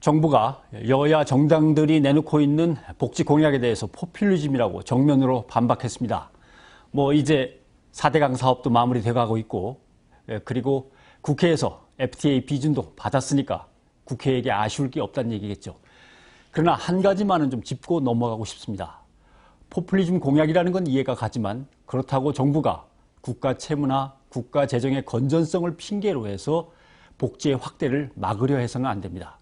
정부가 여야 정당들이 내놓고 있는 복지 공약에 대해서 포퓰리즘이라고 정면으로 반박했습니다. 이제 4대강 사업도 마무리돼 가고 있고, 그리고 국회에서 FTA 비준도 받았으니까 국회에게 아쉬울 게 없다는 얘기겠죠. 그러나 한 가지만은 좀 짚고 넘어가고 싶습니다. 포퓰리즘 공약이라는 건 이해가 가지만 그렇다고 정부가 국가 채무나 국가 재정의 건전성을 핑계로 해서 복지의 확대를 막으려 해서는 안 됩니다.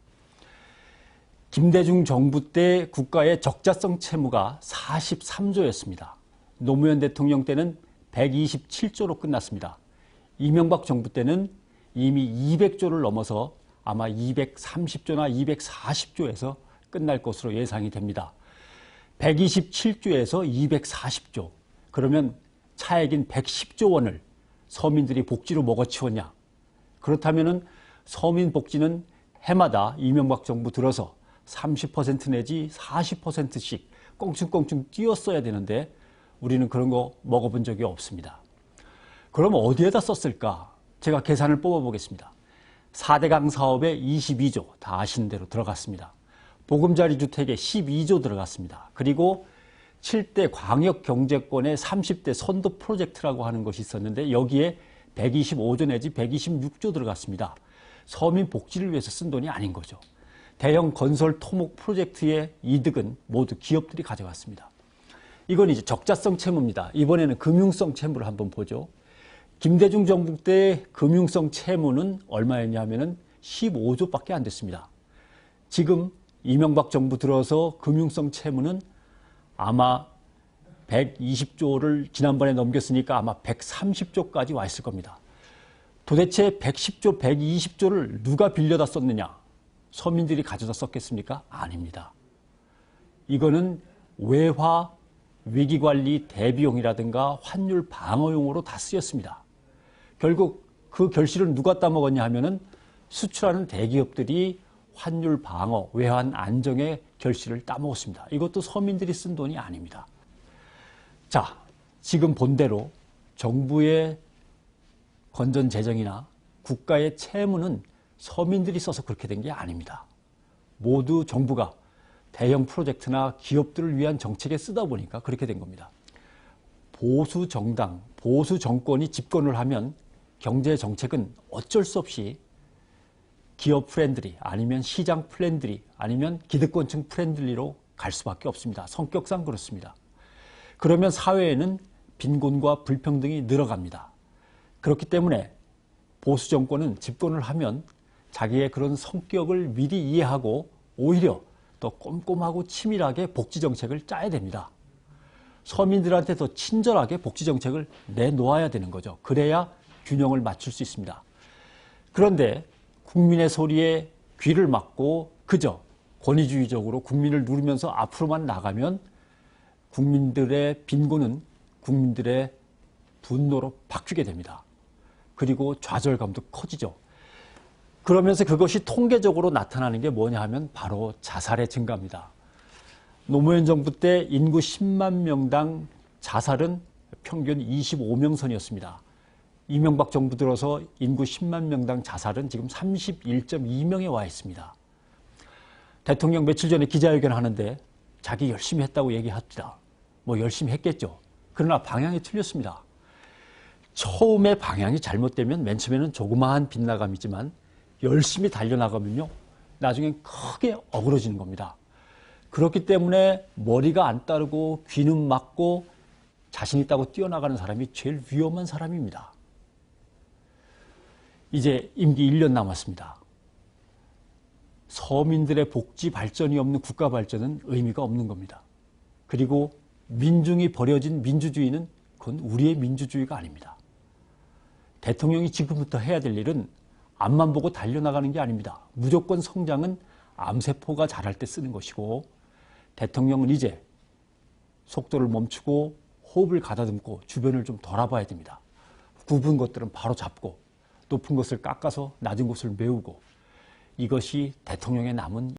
김대중 정부 때 국가의 적자성 채무가 43조였습니다. 노무현 대통령 때는 127조로 끝났습니다. 이명박 정부 때는 이미 200조를 넘어서 아마 230조나 240조에서 끝날 것으로 예상이 됩니다. 127조에서 240조. 그러면 차액인 110조 원을 서민들이 복지로 먹어치웠냐? 그렇다면 서민 복지는 해마다 이명박 정부 들어서 30% 내지 40%씩 껑충껑충 띄었어야 되는데 우리는 그런 거 먹어본 적이 없습니다. 그럼 어디에다 썼을까? 제가 계산을 뽑아보겠습니다. 4대강 사업에 22조, 다 아시는 대로 들어갔습니다. 보금자리 주택에 12조 들어갔습니다. 그리고 7대 광역경제권의 30대 선도 프로젝트라고 하는 것이 있었는데 여기에 125조 내지 126조 들어갔습니다. 서민 복지를 위해서 쓴 돈이 아닌 거죠. 대형 건설 토목 프로젝트의 이득은 모두 기업들이 가져갔습니다. 이건 이제 적자성 채무입니다. 이번에는 금융성 채무를 한번 보죠. 김대중 정부 때 금융성 채무는 얼마였냐면은 15조밖에 안 됐습니다. 지금 이명박 정부 들어서 금융성 채무는 아마 120조를 지난번에 넘겼으니까 아마 130조까지 와 있을 겁니다. 도대체 110조, 120조를 누가 빌려다 썼느냐? 서민들이 가져다 썼겠습니까? 아닙니다. 이거는 외화, 위기관리 대비용이라든가 환율 방어용으로 다 쓰였습니다. 결국 그 결실은 누가 따먹었냐 하면은 수출하는 대기업들이 환율 방어, 외환 안정의 결실을 따먹었습니다. 이것도 서민들이 쓴 돈이 아닙니다. 자, 지금 본대로 정부의 건전 재정이나 국가의 채무는 서민들이 써서 그렇게 된 게 아닙니다. 모두 정부가 대형 프로젝트나 기업들을 위한 정책에 쓰다 보니까 그렇게 된 겁니다. 보수 정당, 보수 정권이 집권을 하면 경제 정책은 어쩔 수 없이 기업 프렌들리 아니면 시장 프렌들리 아니면 기득권층 프렌들리로 갈 수밖에 없습니다. 성격상 그렇습니다. 그러면 사회에는 빈곤과 불평등이 늘어갑니다. 그렇기 때문에 보수 정권은 집권을 하면 자기의 그런 성격을 미리 이해하고 오히려 더 꼼꼼하고 치밀하게 복지 정책을 짜야 됩니다. 서민들한테 더 친절하게 복지 정책을 내놓아야 되는 거죠. 그래야 균형을 맞출 수 있습니다. 그런데 국민의 소리에 귀를 막고 그저 권위주의적으로 국민을 누르면서 앞으로만 나가면 국민들의 빈곤은 국민들의 분노로 바뀌게 됩니다. 그리고 좌절감도 커지죠. 그러면서 그것이 통계적으로 나타나는 게 뭐냐 하면 바로 자살의 증가입니다. 노무현 정부 때 인구 10만 명당 자살은 평균 25명 선이었습니다. 이명박 정부 들어서 인구 10만 명당 자살은 지금 31.2명에 와 있습니다. 대통령 며칠 전에 기자회견 하는데 자기 열심히 했다고 얘기합니다. 열심히 했겠죠. 그러나 방향이 틀렸습니다. 처음에 방향이 잘못되면 맨 처음에는 조그마한 빗나감이지만 열심히 달려나가면요. 나중엔 크게 어그러지는 겁니다. 그렇기 때문에 머리가 안 따르고 귀는 막고 자신 있다고 뛰어나가는 사람이 제일 위험한 사람입니다. 이제 임기 1년 남았습니다. 서민들의 복지 발전이 없는 국가 발전은 의미가 없는 겁니다. 그리고 민중이 버려진 민주주의는 그건 우리의 민주주의가 아닙니다. 대통령이 지금부터 해야 될 일은 앞만 보고 달려나가는 게 아닙니다. 무조건 성장은 암세포가 자랄 때 쓰는 것이고 대통령은 이제 속도를 멈추고 호흡을 가다듬고 주변을 좀 돌아봐야 됩니다. 굽은 것들은 바로 잡고 높은 것을 깎아서 낮은 것을 메우고 이것이 대통령의 남은